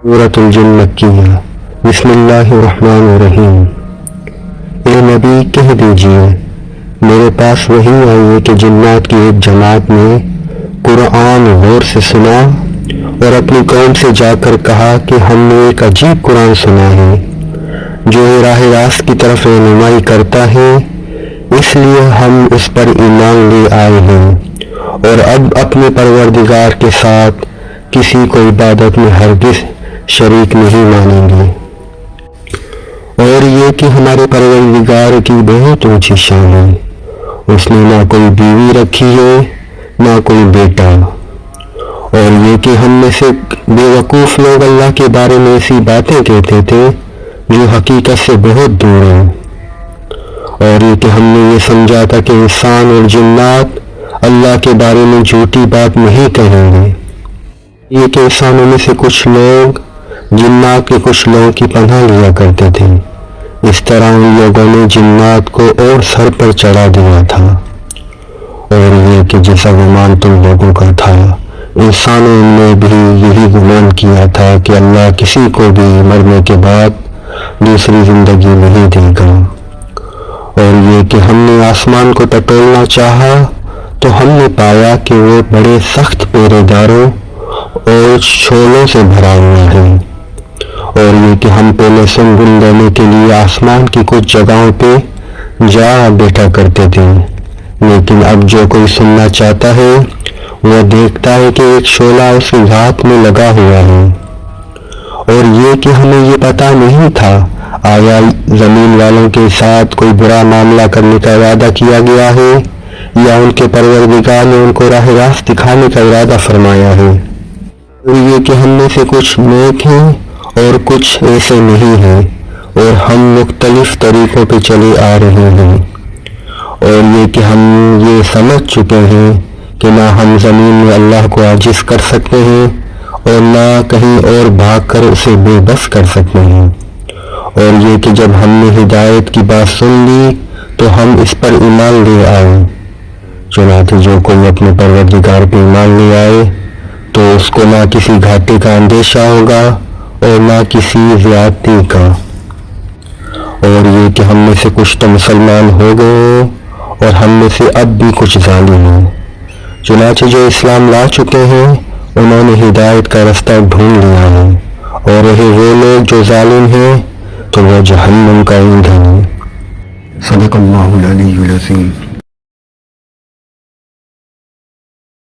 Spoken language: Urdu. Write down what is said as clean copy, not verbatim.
سورۃ الجن مکیہ۔ بسم اللہ الرحمن الرحیم۔ اے نبی کہہ دیجئے میرے پاس وحی آئی ہے کہ جنات کی ایک جماعت نے قرآن غور سے سنا اور اپنی قوم سے جا کر کہا کہ ہم نے ایک عجیب قرآن سنا ہے جو راہ راست کی طرف رہنمائی کرتا ہے، اس لیے ہم اس پر ایمان لے آئے ہیں اور اب اپنے پروردگار کے ساتھ کسی کو عبادت میں ہرگز شریک نہیں مانیں گے، اور یہ کہ ہمارے پروردگار کی بہت اونچی شان ہے، اس نے نہ کوئی بیوی رکھی ہے نہ کوئی بیٹا، اور یہ کہ ہم میں سے بے وقوف لوگ اللہ کے بارے میں ایسی باتیں کہتے تھے جو حقیقت سے بہت دور ہیں، اور یہ کہ ہم نے یہ سمجھا تھا کہ انسان اور جنات اللہ کے بارے میں جھوٹی بات نہیں کہیں گے، یہ کہ انسانوں میں سے کچھ لوگ جنات کے کچھ لوگوں کی پناہ لیا کرتے تھے، اس طرح ان لوگوں نے جنات کو اور سر پر چڑھا دیا تھا، اور یہ کہ جیسا گمان تم لوگوں کا تھا انسانوں نے بھی یہی گمان کیا تھا کہ اللہ کسی کو بھی مرنے کے بعد دوسری زندگی نہیں دے گا، اور یہ کہ ہم نے آسمان کو ٹٹولنا چاہا تو ہم نے پایا کہ وہ بڑے سخت پہرے داروں اور شعلوں سے بھرا ہوا ہے، اور یہ کہ ہم پہلے سنگن لینے کے لیے آسمان کی کچھ جگہوں پہ جا بیٹھا کرتے تھے، لیکن اب جو کوئی سننا چاہتا ہے وہ دیکھتا ہے کہ ایک شعلہ اس کی ذات میں لگا ہوا ہے، اور یہ کہ ہمیں یہ پتہ نہیں تھا آیا زمین والوں کے ساتھ کوئی برا معاملہ کرنے کا ارادہ کیا گیا ہے یا ان کے پروردگار نے ان کو راہ راست دکھانے کا ارادہ فرمایا ہے، اور یہ کہ ہم میں سے کچھ نیک ہیں اور کچھ ایسے نہیں ہیں، اور ہم مختلف طریقوں پہ چلے آ رہے ہیں، اور یہ کہ ہم یہ سمجھ چکے ہیں کہ نہ ہم زمین میں اللہ کو عاجز کر سکتے ہیں اور نہ کہیں اور بھاگ کر اسے بے بس کر سکتے ہیں، اور یہ کہ جب ہم نے ہدایت کی بات سن لی تو ہم اس پر ایمان لے آئے، چنانچہ جو کوئی اپنے پروردگار پہ ایمان لے آئے تو اس کو نہ کسی گھاٹے کا اندیشہ ہوگا اور نہ کسی زیادتی کا، اور یہ کہ ہم میں سے کچھ تو مسلمان ہو گئے اور ہم میں سے اب بھی کچھ ظالم ہیں، چنانچہ جو اسلام لا چکے ہیں انہوں نے ہدایت کا رستہ ڈھونڈ لیا ہے، اور رہے وہ لوگ جو ظالم ہیں تو وہ جہنم کا ایندھن ہے۔ صدق اللہ العلی العظیم۔